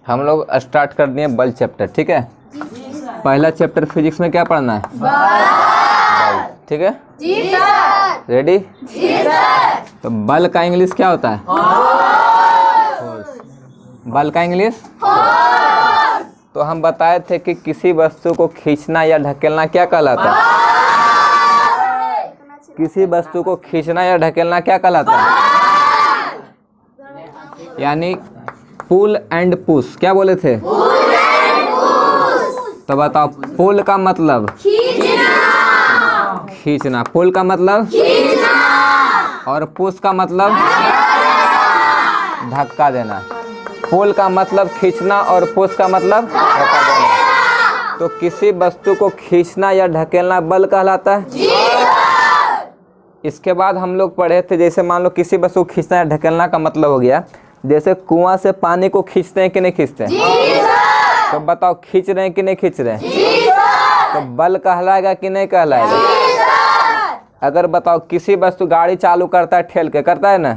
हम लोग स्टार्ट कर दिए बल चैप्टर, ठीक है। पहला चैप्टर फिजिक्स में क्या पढ़ना है? बल, ठीक है जी सर। रेडी जी सर। तो बल का इंग्लिश क्या होता है? फोर्स। बल का इंग्लिश फोर्स। तो हम बताए थे कि किसी वस्तु को खींचना या ढकेलना क्या कहलाता है? किसी वस्तु को खींचना या ढकेलना क्या कहलाता है? यानी पुल एंड पुश। क्या बोले थे? Pull and push. तो बताओ, पुल का मतलब खींचना, पुल का मतलब खींचना, और पुश का मतलब धक्का देना। पुल का मतलब खींचना और पुश का मतलब धक्का देना। तो किसी वस्तु को खींचना या ढकेलना बल कहलाता है। इसके बाद हम लोग पढ़े थे, जैसे मान लो किसी वस्तु को खींचना या ढकेलना का मतलब हो गया, जैसे कुआं से पानी को खींचते हैं कि नहीं खींचते हैं? तो बताओ, खींच रहे हैं कि नहीं खींच रहे हैं? तो बल कहलाएगा कि नहीं कहलाएगा? अगर बताओ, किसी वस्तु गाड़ी चालू करता है, ठेल के करता है ना,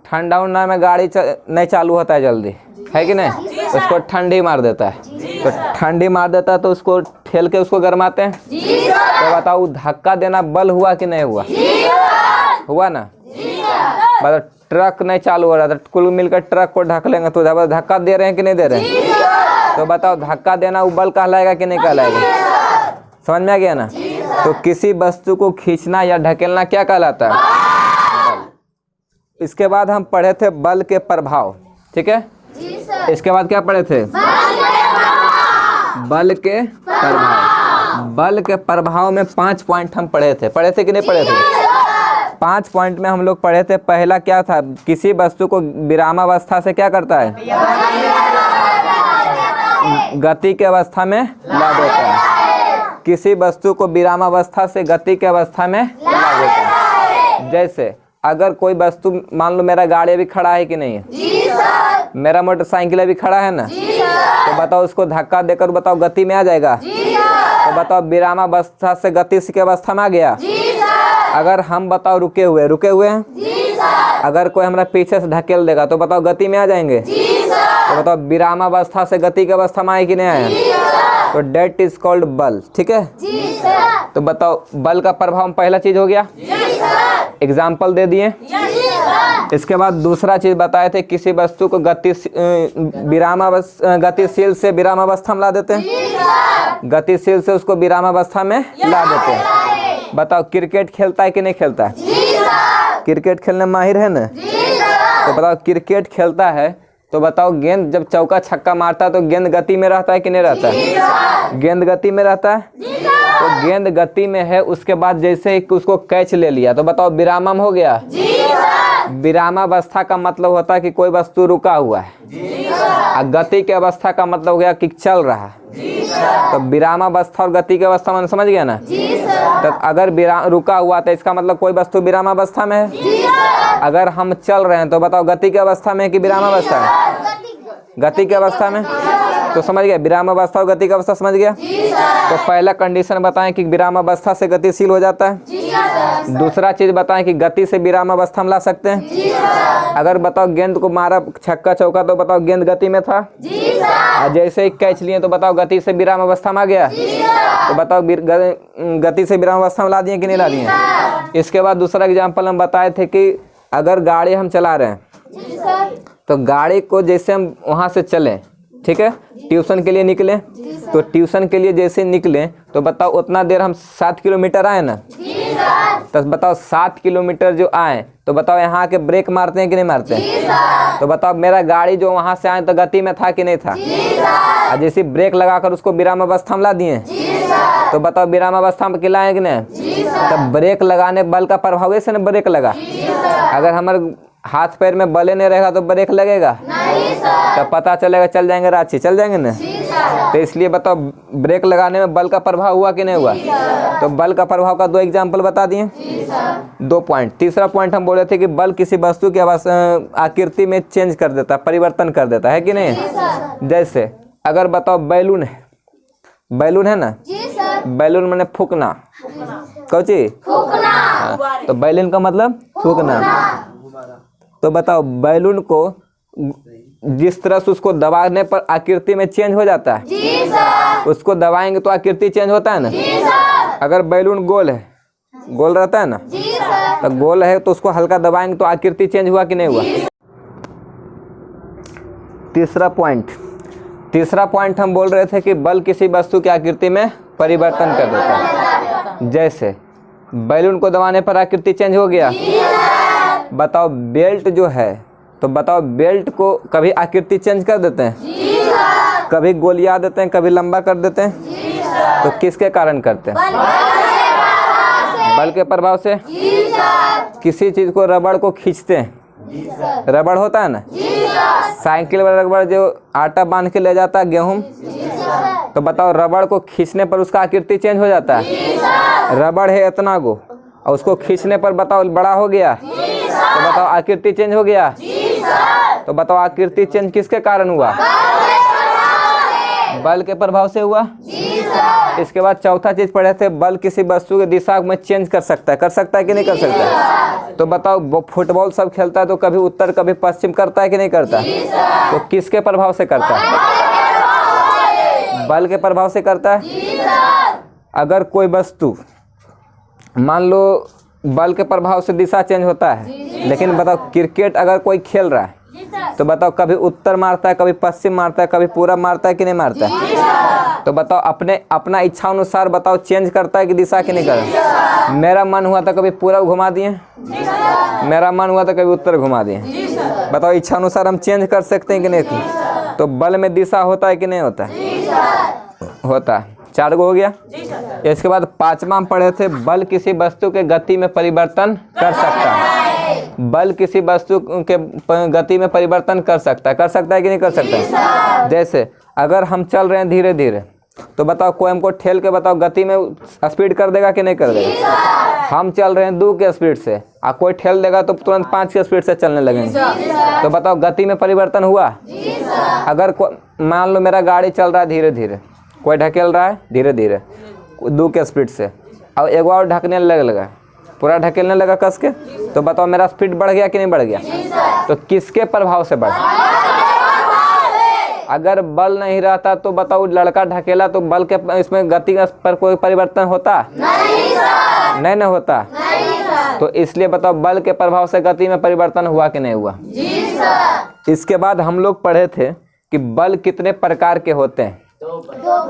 ठंडा उंडा में गाड़ी नहीं चालू होता है जल्दी, है कि नहीं? उसको ठंडी मार देता है। तो ठंडी मार देता है तो उसको ठेल के उसको गरमाते हैं। तो बताओ, धक्का देना बल हुआ कि नहीं हुआ? हुआ ना। बताओ, ट्रक नहीं चालू हो रहा था, कुल मिलकर ट्रक को ढक लेंगे तो धक्का दे रहे हैं कि नहीं दे रहे हैं? तो बताओ, धक्का देना वो बल कहलाएगा कि नहीं कहलाएगा? समझ में आ गया ना। तो किसी वस्तु को खींचना या ढकेलना क्या कहलाता है? बल। इसके बाद हम पढ़े थे बल के प्रभाव, ठीक है। इसके बाद क्या पढ़े थे? बल के प्रभाव। बल के प्रभाव में 5 पॉइंट हम पढ़े थे कि नहीं पढ़े थे? 5 पॉइंट में हम लोग पढ़े थे। पहला क्या था? किसी वस्तु को विरामावस्था से क्या करता है? गति की अवस्था में ला देता है। किसी वस्तु को विरामावस्था से गति की अवस्था में ला देता है। जैसे अगर कोई वस्तु, मान लो मेरा गाड़ी अभी खड़ा है कि नहीं है? जी सर। मेरा मोटरसाइकिल अभी खड़ा है ना? जी सर। तो बताओ, उसको धक्का देकर बताओ गति में आ जाएगा? जी सर। तो बताओ, विरामावस्था से गति की अवस्था में आ गया? जी सर। अगर हम बताओ रुके हुए हैं? जी सर। अगर कोई हमारा पीछे से ढकेल देगा तो बताओ गति में आ जाएंगे? जी सर। तो बताओ, विरामावस्था से गति की अवस्था में आए कि नहीं आए? जी सर। तो डेट इज कॉल्ड बल, ठीक है जी सर। तो बताओ, बल का प्रभाव पहला चीज हो गया, एग्जाम्पल दे दिए। इसके बाद दूसरा चीज बताए थे, किसी वस्तु को गतिशील से विरामावस्था में ला देते हैं। गतिशील से उसको विरामावस्था में ला देते हैं। बताओ, क्रिकेट खेलता है कि नहीं खेलता है? क्रिकेट खेलने माहिर है ना? तो बताओ, क्रिकेट खेलता है तो बताओ, गेंद जब चौका छक्का मारता है तो गेंद गति में रहता है कि नहीं रहता है? गेंद गति में रहता है। तो गेंद गति में है, उसके बाद जैसे ही उसको कैच ले लिया तो बताओ, विरामम हो गया। विरामावस्था का मतलब होता है कि कोई वस्तु रुका हुआ है, और गति की अवस्था का मतलब हो गया कि चल रहा है। तो विरामावस्था और गति की अवस्था में समझ गया ना? तो अगर रुका हुआ तो इसका मतलब कोई वस्तु विरामावस्था में है। अगर हम चल रहे हैं तो बताओ, गति की अवस्था में कि विरामावस्था में? गति की अवस्था में। तो समझ गया, विरामावस्था और गति की अवस्था समझ गया। तो पहला कंडीशन बताएं कि विरामावस्था से गतिशील हो जाता है। दूसरा चीज बताएं कि गति से विरामावस्था में ला सकते हैं। अगर बताओ, गेंद को मारा छक्का चौका तो बताओ, गेंद गति में था, और जैसे ही कैच लिए तो बताओ, गति से विरामावस्था में आ गया। तो बताओ, गति से विरामावस्था में ला दिए कि नहीं ला दिए? इसके बाद दूसरा एग्जाम्पल हम बताए थे कि अगर गाड़ी हम चला रहे हैं तो गाड़ी को जैसे हम वहाँ से चलें, ठीक है, ट्यूशन के लिए निकले, तो ट्यूशन के लिए जैसे निकले तो बताओ, उतना देर हम 7 किलोमीटर आए ना? तो बताओ, 7 किलोमीटर जो आए तो बताओ, यहाँ के ब्रेक मारते हैं कि नहीं मारते हैं? तो बताओ, मेरा गाड़ी जो वहाँ से आए तो गति में था कि नहीं था? और जैसे ब्रेक लगाकर उसको विरामावस्था में ला दिए तो बताओ, विरामावस्था में खिलाए कि नहीं? तब ब्रेक लगाने बल का प्रभाव से ना ब्रेक लगा। अगर हमारे हाथ पैर में बले नहीं रहेगा तो ब्रेक लगेगा? तब पता चलेगा, चल जाएंगे रांची, चल जाएंगे ना? तो इसलिए बताओ, ब्रेक लगाने में बल का प्रभाव हुआ कि नहीं हुआ? तो बल का प्रभाव का 2 एग्जाम्पल बता दिए, 2 पॉइंट। तीसरा पॉइंट हम बोले थे कि बल किसी वस्तु की आकृति में चेंज कर देता, परिवर्तन कर देता है कि नहीं? जैसे अगर बताओ, बैलून है, बैलून है ना? बैलून मैंने फूकना, कौची? तो बैलून का मतलब फूकना। तो बताओ, बैलून को जिस तरह से उसको दबाने पर आकृति में चेंज हो जाता है। जी सर। उसको दबाएंगे तो आकृति चेंज होता है ना। जी सर। अगर बैलून गोल है, गोल रहता है ना, जी सर। तो गोल है तो उसको हल्का दबाएंगे तो आकृति चेंज हुआ कि नहीं हुआ। तीसरा पॉइंट हम बोल रहे थे कि बल किसी वस्तु की आकृति में परिवर्तन कर देता है। जैसे बैलून को दबाने पर आकृति चेंज हो गया। बताओ बेल्ट जो है, तो बताओ बेल्ट को कभी आकृति चेंज कर देते हैं? कभी गोलिया देते हैं, कभी लंबा कर देते हैं। तो किसके कारण करते हैं? बल के प्रभाव से। किसी चीज को, रबड़ को खींचते हैं, रबड़ होता है ना, साइकिल वाला रबड़ जो आटा बांध के ले जाता है गेहूं, तो बताओ रबड़ को खींचने पर उसका आकृति चेंज हो जाता है। रबड़ है इतना गो और उसको खींचने पर बताओ बड़ा हो गया, तो बताओ आकृति चेंज हो गया। तो बताओ आकृति चेंज किसके कारण हुआ? बल के प्रभाव से हुआ। इसके बाद चौथा चीज पढ़े थे, बल किसी वस्तु की दिशा में चेंज कर सकता है। कर सकता है कि नहीं कर सकता? तो बताओ फुटबॉल सब खेलता है तो कभी उत्तर कभी पश्चिम करता है कि नहीं करता? तो किसके प्रभाव से करता है? बल के प्रभाव से करता है। अगर कोई वस्तु, मान लो बल के प्रभाव से दिशा चेंज होता है, लेकिन बताओ क्रिकेट अगर कोई खेल रहा है तो बताओ कभी उत्तर मारता है, कभी पश्चिम मारता है, कभी पूरब मारता है कि नहीं मारता है? तो बताओ अपना इच्छा अनुसार बताओ चेंज करता है कि दिशा कि नहीं करता? मेरा मन हुआ था कभी पूरब घुमा दिए, मेरा मन हुआ था कभी उत्तर घुमा दिए। बताओ इच्छा अनुसार हम चेंज कर सकते हैं कि नहीं? तो बल में दिशा होता है कि नहीं होता है? होता है। 4 गो हो गया। इसके बाद 5वां हम पढ़े थे, बल किसी वस्तु के गति में परिवर्तन कर सकता है। बल किसी वस्तु के गति में परिवर्तन कर सकता है। कर सकता है कि नहीं कर सकता है? जैसे अगर हम चल रहे हैं धीरे धीरे, तो बताओ कोई हमको ठेल के बताओ गति में स्पीड कर देगा कि नहीं कर देगा? हम चल रहे हैं 2 के स्पीड से, और कोई ठेल देगा तो तुरंत 5 के स्पीड से चलने लगेंगे। तो बताओ गति में परिवर्तन हुआ। अगर मान लो मेरा गाड़ी चल रहा है धीरे धीरे, कोई ढकेल रहा है धीरे धीरे 2 के स्पीड से, और एक और ढकने लगा, पूरा ढकेलने लगा कस के, तो बताओ मेरा स्पीड बढ़ गया कि नहीं बढ़ गया? तो किसके प्रभाव से बढ़ा? अगर बल नहीं रहता तो बताओ लड़का ढकेला तो बल के इसमें गति पर कोई परिवर्तन होता? नहीं ना होता। तो इसलिए बताओ बल के प्रभाव से गति में परिवर्तन हुआ कि नहीं हुआ? इसके बाद हम लोग पढ़े थे कि बल कितने प्रकार के होते हैं।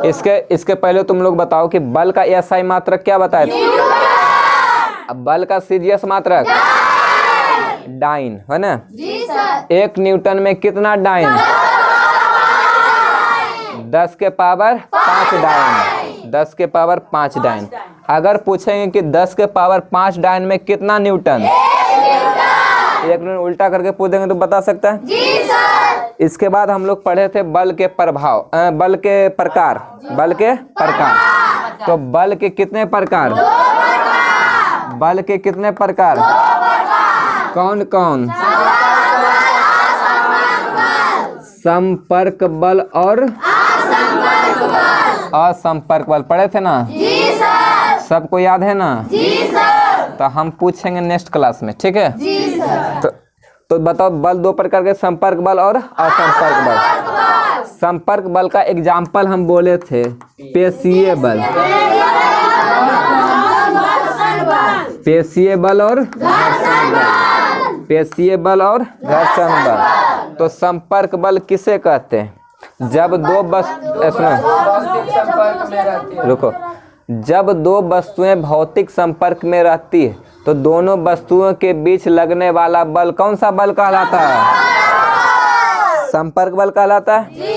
इसके पहले तुम लोग बताओ कि बल का एसआई मात्रक क्या बताए थे? अब बल का सीजीएस मात्रक डाइन है ना। 1 न्यूटन में कितना डाइन? 10 के पावर 5 डाइन। 10 के पावर 5 डाइन। अगर पूछेंगे कि 10 के पावर 5 डाइन में कितना न्यूटन, 1 न्यूटन उल्टा करके पूछेंगे तो बता सकता है? जी सर। इसके बाद हम लोग पढ़े थे बल के प्रभाव, बल के प्रकार। बल के प्रकार, तो बल के कितने प्रकार? बल के कितने प्रकार? कौन कौन? संपर्क बल और असंपर्क बल पढ़े थे ना? जी सर। सबको याद है ना? जी सर। तो हम पूछेंगे नेक्स्ट क्लास में, ठीक है? जी सर। तो बताओ बल 2 प्रकार के, संपर्क बल और असंपर्क बल। संपर्क बल का एग्जाम्पल हम बोले थे पेशीय बल, पेशीय बल और पेशीय बल और घर्षण बल। तो संपर्क बल किसे कहते हैं? जब 2 रुको, जब 2 वस्तुएं भौतिक संपर्क में रहती है तो दोनों वस्तुओं के बीच लगने वाला बल कौन सा बल कहलाता है? संपर्क बल कहलाता है।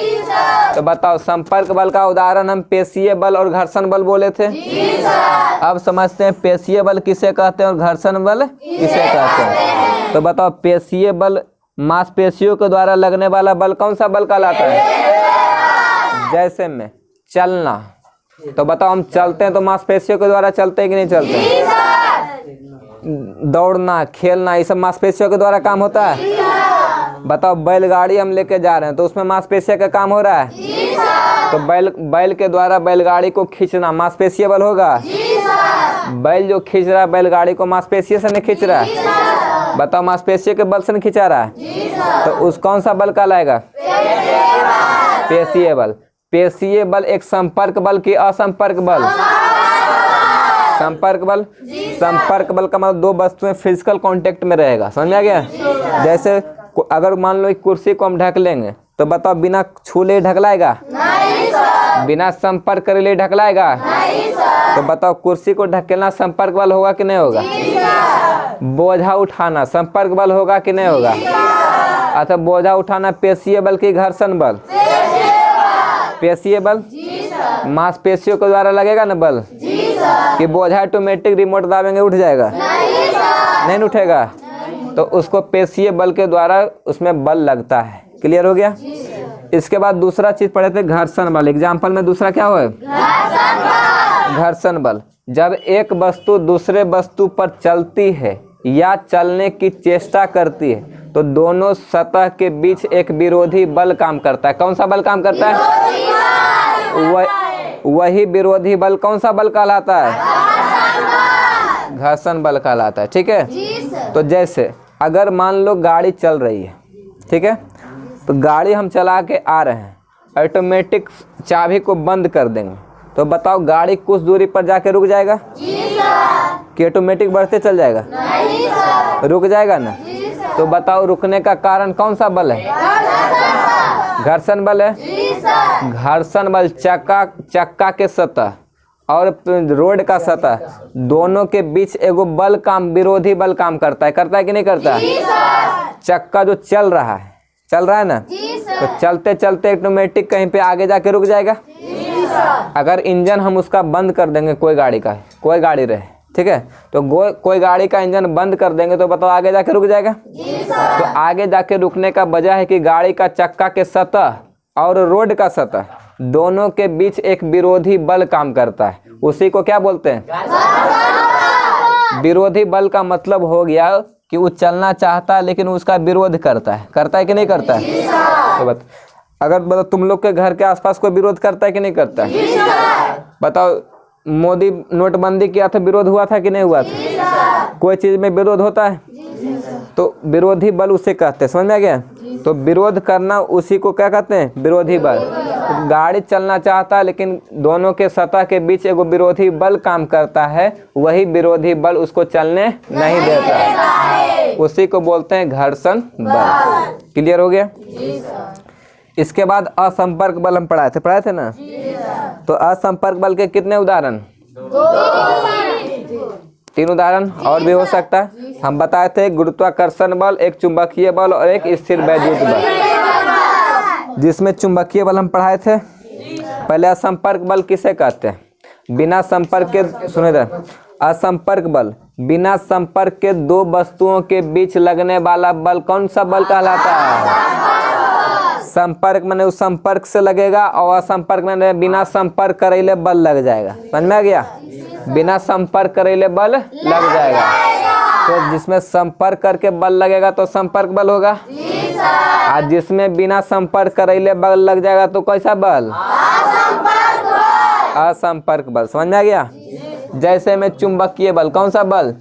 तो बताओ संपर्क बल का उदाहरण हम पेशीय बल और घर्षण बल बोले थे। अब समझते हैं पेशीय बल किसे कहते हैं और घर्षण बल किसे कहते हैं। तो बताओ पेशीय बल मांसपेशियों के द्वारा लगने वाला बल कौन सा बल कहलाता है? जैसे में चलना, तो बताओ हम चलते हैं तो मांसपेशियों के द्वारा चलते हैं कि नहीं चलते? दौड़ना, खेलना, ये सब मांसपेशियों के द्वारा काम होता है। बताओ बैलगाड़ी हम लेके जा रहे हैं तो उसमें मांसपेशियों का काम हो रहा है। तो बैल के द्वारा बैलगाड़ी को खींचना मांसपेशीय बल होगा। बैल जो खींच रहा है बैलगाड़ी को मांसपेशियों से नहीं खींच रहा है। बताओ मांसपेशियों के बल से नहीं खींचा रहा है, तो उस कौन सा बल कहलाएगा? पेशीय बल। पेशीय बल एक संपर्क बल की असंपर्क बल? संपर्क बल। संपर्क बल का मतलब दो वस्तुएं फिजिकल कांटेक्ट में रहेगा, समझ में आ गया? जैसे अगर मान लो एक कुर्सी को हम ढक लेंगे तो बताओ बिना छूले ढकलाएगा? बिना संपर्क करे ढकलाएगा? तो बताओ कुर्सी को ढकेलना संपर्क बल होगा कि नहीं होगा? बोझा उठाना संपर्क बल होगा कि नहीं होगा? अच्छा, बोझा उठाना पेशीय बल की घर्षण बल? पेशीय बल। मांसपेशियों के द्वारा लगेगा ना बल कि बोझा ऑटोमेटिक रिमोट दाबेंगे उठ जाएगा? नहीं उठेगा, तो उसको पेशीय बल के द्वारा उसमें बल लगता है। क्लियर हो गया? इसके बाद दूसरा चीज पढ़े थे घर्षण बल। एग्जाम्पल में दूसरा क्या हो? घर्षण बल। जब एक वस्तु दूसरे वस्तु पर चलती है या चलने की चेष्टा करती है तो दोनों सतह के बीच एक विरोधी बल काम करता है। कौन सा बल काम करता है? वही विरोधी बल कौन सा बल कहलाता है? घर्षण बल कहलाता है। ठीक है, तो जैसे अगर मान लो गाड़ी चल रही है, ठीक है, तो गाड़ी हम चला के आ रहे हैं, ऑटोमेटिक चाबी को बंद कर देंगे तो बताओ गाड़ी कुछ दूरी पर जाके रुक जाएगा कि ऑटोमेटिक बढ़ते चल जाएगा? रुक जाएगा ना। तो बताओ रुकने का कारण कौन सा बल है? घर्षण बल है। घर्षण बल चक्का के सतह और रोड का सतह दोनों के बीच एगो बल काम, विरोधी बल काम करता है कि नहीं करता? चक्का जो चल रहा है ना, तो चलते चलते ऑटोमेटिक कहीं पे आगे जाके रुक जाएगा। अगर इंजन हम उसका बंद कर देंगे, कोई गाड़ी रहे, ठीक है, तो कोई गाड़ी का इंजन बंद कर देंगे तो बताओ आगे जाके रुक जाएगा? तो आगे जाके रुकने का वजह है कि गाड़ी का चक्का के सतह और रोड का सतह दोनों के बीच एक विरोधी बल काम करता है। उसी को क्या बोलते हैं? विरोधी बल का मतलब हो गया कि वो चलना चाहता है लेकिन उसका विरोध करता है कि नहीं करता है? तो अगर तुम लोग के घर के आसपास कोई विरोध करता है कि नहीं करता है? बताओ मोदी नोटबंदी किया था, विरोध हुआ था कि नहीं हुआ था? कोई चीज में विरोध होता है तो विरोधी बल उसे कहते हैं। समझ में आ गया? तो विरोध करना उसी को क्या कहते हैं? विरोधी बल। तो गाड़ी चलना चाहता है लेकिन दोनों के सतह के बीच एगो विरोधी बल काम करता है, वही विरोधी बल उसको चलने नहीं देता है, उसी को बोलते हैं घर्षण बल। क्लियर हो गया? इसके बाद असंपर्क बल हम पढ़ाए थे ना? तो असंपर्क बल के कितने उदाहरण? 3 उदाहरण, और भी हो सकता है। हम बताए थे गुरुत्वाकर्षण बल, एक चुंबकीय बल और एक स्थिर वैद्युत बल। जिसमें चुंबकीय बल हम पढ़ाए थे। पहले असंपर्क बल किसे कहते हैं? बिना संपर्क के, सुने थे, असंपर्क बल बिना संपर्क के दो वस्तुओं के बीच लगने वाला बल कौन सा बल कहलाता है? संपर्क मैंने उस संपर्क से लगेगा और असंपर्क मैंने बिना संपर्क करेले बल लग जाएगा। समझ में आ गया? बिना संपर्क करेले बल लग जाएगा। तो जिसमें संपर्क करके बल लगेगा तो संपर्क बल होगा, और जिसमें बिना संपर्क करेले बल लग जाएगा तो कैसा बल? असंपर्क बल। समझ में आ गया? जैसे में चुंबकीय बल, कौन सा बल?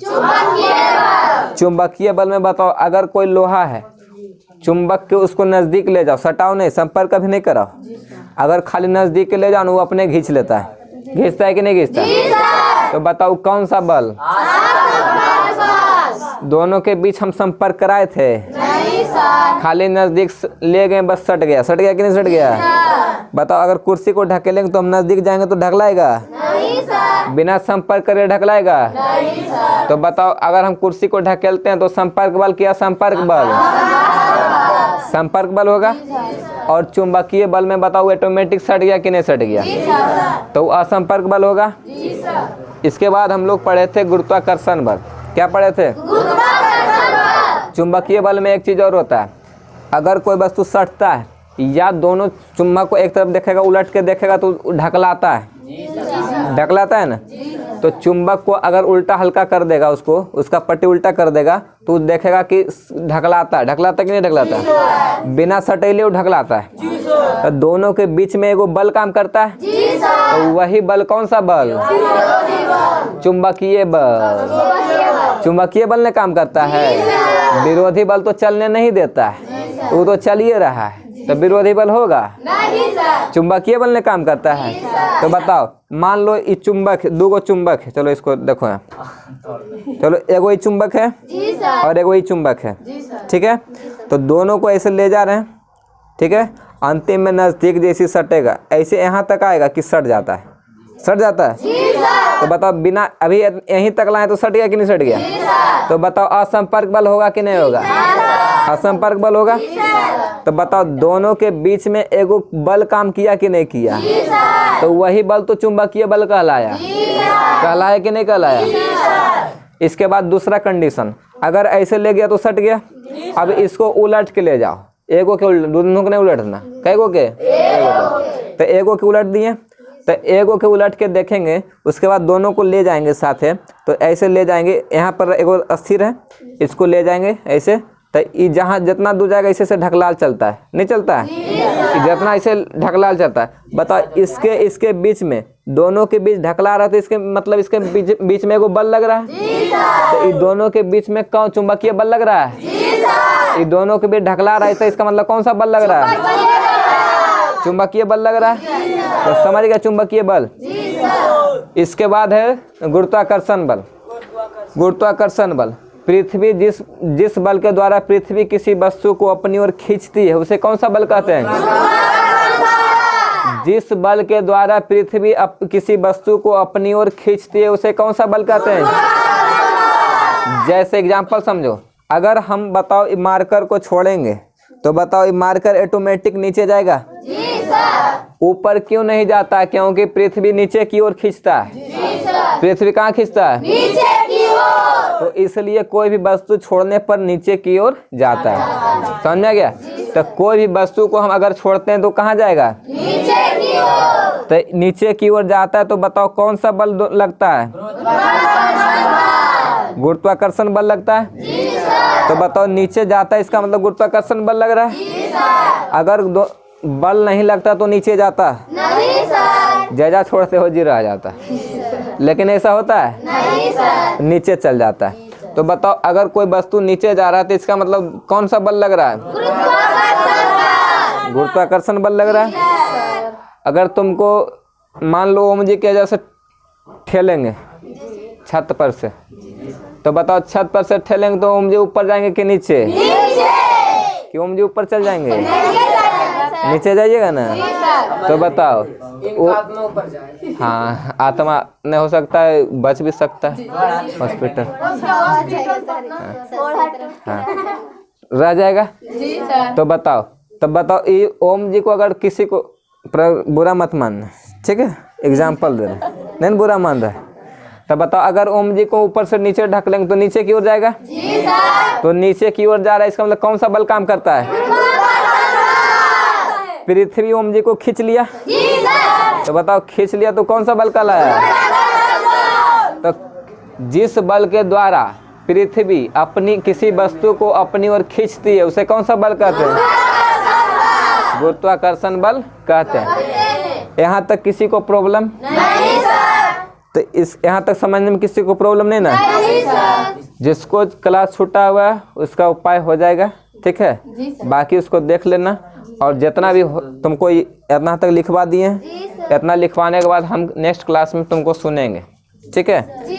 चुंबकीय बल में बताओ, अगर कोई लोहा है, चुंबक के उसको नजदीक ले जाओ, सटाओ नहीं, संपर्क कभी नहीं कराओ, अगर खाली नजदीक ले जाओ वो अपने खींच लेता है। खींचता है कि नहीं खींचता? तो बताओ कौन सा बल? दोनों के बीच हम संपर्क कराए थे, खाली नजदीक ले गए, बस सट गया कि नहीं सट गया? बताओ अगर कुर्सी को ढकेलेंगे तो हम नजदीक जाएंगे तो ढकलाएगा? बिना संपर्क करे ढकलाएगा? तो बताओ अगर हम कुर्सी को ढकेलते हैं तो संपर्क बल क्या? संपर्क बल, संपर्क बल होगा। और चुंबकीय बल में बताओ ऑटोमेटिक सट गया कि नहीं सट गया? तो असंपर्क बल होगा। इसके बाद हम लोग पढ़े थे गुरुत्वाकर्षण बल। क्या पढ़े थे? चुंबकीय बल में एक चीज और होता है, अगर कोई वस्तु सटता है या दोनों चुम्बक को एक तरफ देखेगा, उलट के देखेगा तो ढकलाता है, ढकलाता है ना। तो चुंबक को अगर उल्टा हल्का कर देगा, उसको उसका पट्टी उल्टा कर देगा तो देखेगा कि ढकलाता है। ढकलाता कि नहीं ढकलाता? बिना सटेले वो ढकलाता है। तो दोनों के बीच में एगो बल काम करता है, तो वही बल कौन सा बल? चुंबकीय बल। चुंबकीय बल ने काम करता है। विरोधी बल तो चलने नहीं देता है, वो तो चल ही रहा है, तो विरोधी बल होगा नहीं सर। चुंबकीय बल ने काम करता है। तो बताओ, मान लो ये चुंबक, दो गो चुंबक है, चलो इसको देखो यहाँ, चलो एगो ये चुंबक है जी सर। और एगो ये चुंबक है, जी सर। ठीक है। तो दोनों को ऐसे ले जा रहे हैं, ठीक है। अंतिम में नजदीक जैसी सटेगा, ऐसे यहाँ तक आएगा कि सट जाता है, सट जाता है। जी सर। तो बताओ, बिना अभी यहीं तक लाए तो सट गया कि नहीं सट गया? जी सर। तो बताओ असंपर्क बल होगा कि नहीं होगा? असंपर्क बल होगा। जी सर। तो बताओ, दोनों के बीच में एगो बल काम किया कि नहीं किया? जी सर। तो वही बल तो चुंबकीय बल कहलाया, जी सर। कहलाया कि नहीं कहलाया? जी सर। इसके बाद दूसरा कंडीशन, अगर ऐसे ले गया तो सट गया। अब इसको उलट के ले जाओ, एगो के उलट, दोनों को नहीं उलटना, कैगो के? तो एगो के उलट दिए, तो एगो के उलट के देखेंगे, उसके बाद दोनों को ले जाएंगे साथ है। तो ऐसे ले जाएंगे, यहाँ पर एगो स्थिर है, इसको ले जाएंगे ऐसे, तो ये जहाँ जितना दूर जाएगा इसे से ढकलाल चलता है, नहीं चलता है? जितना ऐसे ढकलाल चलता है। बताओ, इसके बीच में, दोनों के बीच ढकला रहा, तो इसके मतलब इसके बीच में एगो बल लग रहा है। तो ये दोनों के बीच में कौन चुंबकीय बल लग रहा है? ये दोनों के बीच ढकला रहा है, तो इसका मतलब कौन सा बल लग रहा है? चुंबकीय बल लग रहा है। तो समझ गया चुंबकीय बल। इसके बाद है गुरुत्वाकर्षण बल। गुरुत्वाकर्षण बल, पृथ्वी जिस बल के द्वारा पृथ्वी किसी वस्तु को अपनी ओर खींचती है, उसे कौन सा बल कहते हैं? जिस बल के द्वारा पृथ्वी किसी वस्तु को अपनी ओर खींचती है, उसे कौन सा बल कहते हैं? जैसे एग्जांपल समझो, अगर हम बताओ मार्कर को छोड़ेंगे, तो बताओ मार्कर ऑटोमेटिक नीचे जाएगा? जी सर। ऊपर क्यों नहीं जाता? क्योंकि पृथ्वी नीचे की ओर खींचता है। जी सर। पृथ्वी कहाँ खींचता है? नीचे की ओर। तो इसलिए कोई भी वस्तु छोड़ने पर नीचे की ओर जाता है। समझ गया? तो कोई भी वस्तु को हम अगर छोड़ते हैं तो कहाँ जाएगा? नीचे की ओर। तो नीचे की ओर जाता है। तो बताओ कौन सा बल लगता है? गुरुत्वाकर्षण बल लगता है। जी सर। तो बताओ, नीचे जाता है, इसका मतलब गुरुत्वाकर्षण बल लग रहा है। जी सर। अगर बल नहीं लगता तो नीचे जाता, नहीं सर। जैसा छोड़ते हो जीरा आ जाता, लेकिन ऐसा होता है? नहीं सर। नीचे चल जाता है। तो बताओ, अगर कोई वस्तु नीचे जा रहा है तो इसका मतलब कौन सा बल लग रहा है? गुरुत्वाकर्षण बल लग रहा है। अगर तुमको मान लो ओम जी के जैसे ठेलेंगे छत पर से, तो बताओ छत पर से ठेलेंगे तो ओम जी ऊपर जाएंगे कि नीचे? कि ओम जी ऊपर चल जाएंगे? नीचे जाइएगा ना। तो बताओ, वो हाँ, आत्मा नहीं हो सकता है, बच भी सकता है हॉस्पिटल, हाँ रह जाएगा। जी सर। तो बताओ, तब बताओ, ये ओम जी को अगर किसी को बुरा मत मानना, ठीक है, एग्जाम्पल दे रहे, नहीं बुरा मान रहा है। तब बताओ, अगर ओम जी को ऊपर से नीचे ढक लेंगे तो नीचे की ओर जाएगा। जी सर। तो नीचे की ओर जा रहा है, इसका मतलब कौन सा बल काम करता है? पृथ्वी ओम जी को खींच लिया। जी सर। तो बताओ, खींच लिया तो कौन सा बल कहलाया? तो जिस बल के द्वारा पृथ्वी अपनी किसी वस्तु को अपनी ओर खींचती है, उसे कौन सा बल कहते हैं? गुरुत्वाकर्षण बल कहते हैं। यहाँ तक किसी को प्रॉब्लम? नहीं सर। तो इस यहाँ तक समझने में किसी को प्रॉब्लम नहीं ना? नहीं सर। जिसको क्लास छूटा हुआ है उसका उपाय हो जाएगा, ठीक है। बाकी उसको देख लेना, और जितना भी तुमको इतना तक लिखवा दिए हैं, इतना लिखवाने के बाद हम नेक्स्ट क्लास में तुमको सुनेंगे, ठीक है। जी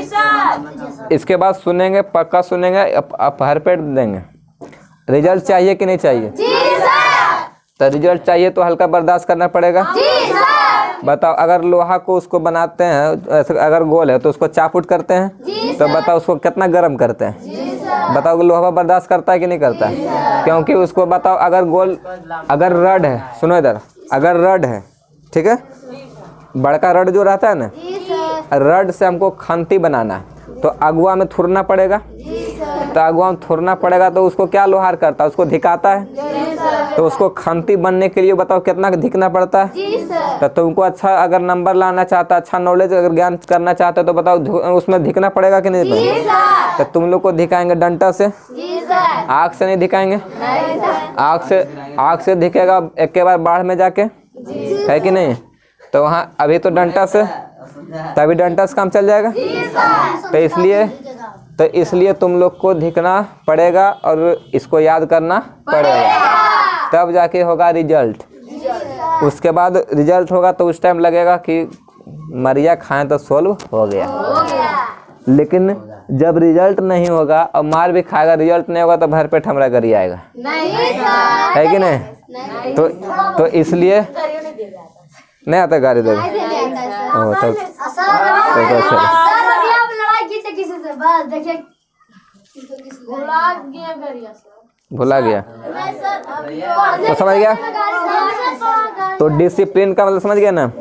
सर। इसके बाद सुनेंगे, पक्का सुनेंगे, आप हर पेट देंगे। रिजल्ट चाहिए कि नहीं चाहिए? जी सर। तो रिजल्ट चाहिए तो हल्का बर्दाश्त करना पड़ेगा। जी सर। बताओ, अगर लोहा को उसको बनाते हैं, अगर गोल है तो उसको चाप उट करते हैं, तो बताओ उसको कितना गर्म करते हैं? बताओ, लोहा बर्दाश्त करता है कि नहीं करता है? क्योंकि उसको बताओ, अगर गोल, अगर रड है, सुनो इधर, अगर रड है, ठीक है, बड़का रड जो रहता है ना, रड से हमको खंती बनाना है, तो अगुआ में थुरना पड़ेगा। तो अगुआ में थुरना पड़ेगा, तो उसको क्या लोहार करता है? उसको धिकाता है। तो उसको खंती बनने के लिए बताओ कितना धिकना पड़ता है? तो तुमको अच्छा अगर नंबर लाना चाहता, अच्छा नॉलेज अगर ज्ञान करना चाहते, तो बताओ उसमें धिकना पड़ेगा कि नहीं? तो तुम लोग को धिकाएंगे डंटा से, आँख से नहीं धिकाएंगे। आँख से धिकेगा एक के बार बाढ़ में जाके, है कि नहीं? तो वहाँ अभी तो डंटा से, तभी डंटा से काम चल जाएगा। तो इसलिए तो इसलिए तुम लोग को दिखना पड़ेगा और इसको याद करना पड़ेगा, तब जाके होगा रिजल्ट। उसके बाद रिजल्ट होगा तो उस टाइम लगेगा कि मरिया खाएं तो सोल्व हो गया। लेकिन जब रिजल्ट नहीं होगा और मार भी खाएगा, रिजल्ट नहीं होगा तो भर पेट हमरा करी आएगा, है कि नहीं? तो इसलिए नहीं आता गाड़ी दे भुला गया तो समझ गया। तो डिसिप्लिन का मतलब समझ गया ना?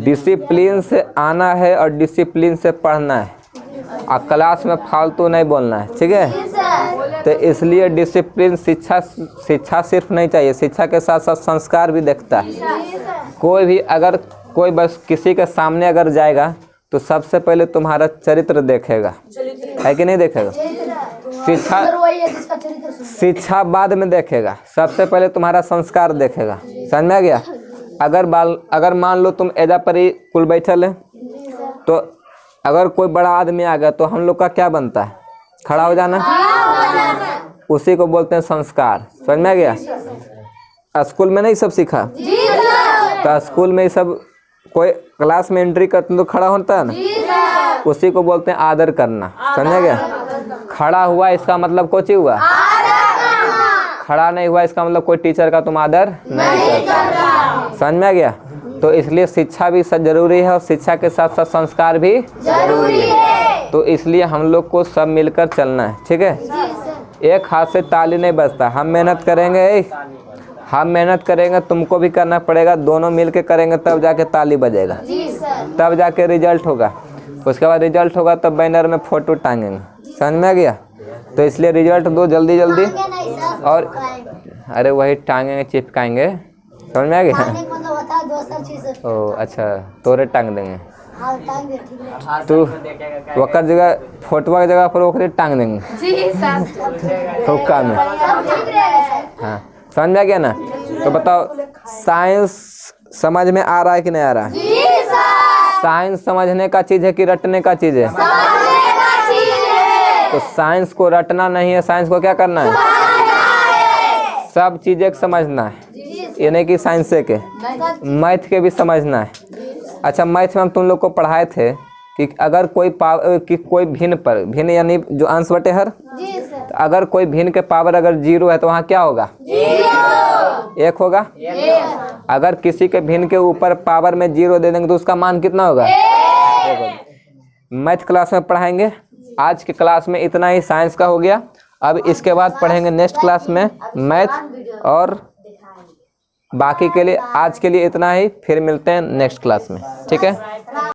डिसिप्लिन से आना है और डिसिप्लिन से पढ़ना है, और क्लास में फालतू नहीं बोलना है, ठीक है? तो इसलिए डिसिप्लिन शिक्षा सिर्फ नहीं चाहिए, शिक्षा के साथ साथ संस्कार भी देखता है। कोई भी अगर कोई बस किसी के सामने अगर जाएगा तो सबसे पहले तुम्हारा चरित्र देखेगा, है कि नहीं देखेगा? शिक्षा बाद में देखेगा, सबसे पहले तुम्हारा संस्कार देखेगा। समझ में आ गया? अगर मान लो तुम एजा पर ही कुल बैठल है, तो अगर कोई बड़ा आदमी आ गया तो हम लोग का क्या बनता है? खड़ा हो जाना। उसी को बोलते हैं संस्कार। समझ में आ गया? स्कूल में नहीं सब सीखा? तो स्कूल में सब कोई क्लास में एंट्री करते तो खड़ा होता है ना, उसी को बोलते हैं आदर करना। समझ गया? खड़ा हुआ इसका मतलब कुछ ही हुआ, खड़ा नहीं हुआ इसका मतलब कोई टीचर का तुम आदर नहीं करते। समझ में आ गया? तो इसलिए शिक्षा भी जरूरी है और शिक्षा के साथ साथ संस्कार भी जरूरी है। तो इसलिए हम लोग को सब मिलकर चलना है, ठीक है? एक हाथ से ताली नहीं बजता। हम मेहनत करेंगे, तुमको भी करना पड़ेगा, दोनों मिलके करेंगे तब जाके ताली बजेगा, तब जाके रिजल्ट होगा। उसके बाद रिजल्ट होगा तब बैनर में फोटो टांगेंगे। समझ में आ गया? तो इसलिए रिजल्ट दो जल्दी जल्दी, और अरे वही टांगेंगे, चिपकाएंगे। समझ में आ गया? ओ अच्छा, तोरे टांग देंगे, तू वकर जगह फोटो की जगह पर ओकरे टांग देंगे हुक्का में। हाँ, समझ में आ गया ना? तो बताओ, साइंस समझ में आ रहा है कि नहीं आ रहा है? साइंस समझने का चीज है कि रटने का चीज है? तो साइंस को रटना नहीं है, साइंस को क्या करना है? सब चीजें समझना है, ये नहीं कि साइंस के, मैथ के भी समझना है। अच्छा, मैथ में हम तुम लोग को पढ़ाए थे कि अगर कोई भिन्न यानी जो अंश बटे हर, तो अगर कोई भिन्न के पावर अगर 0 है तो वहाँ क्या होगा? 1 होगा। अगर किसी के भिन्न के ऊपर पावर में 0 दे देंगे तो उसका मान कितना होगा? 1 होगा। मैथ क्लास में पढ़ाएंगे। आज की क्लास में इतना ही साइंस का हो गया। अब इसके बाद पढ़ेंगे नेक्स्ट क्लास में मैथ, और बाकी के लिए आज के लिए इतना ही, फिर मिलते हैं नेक्स्ट क्लास में, ठीक है?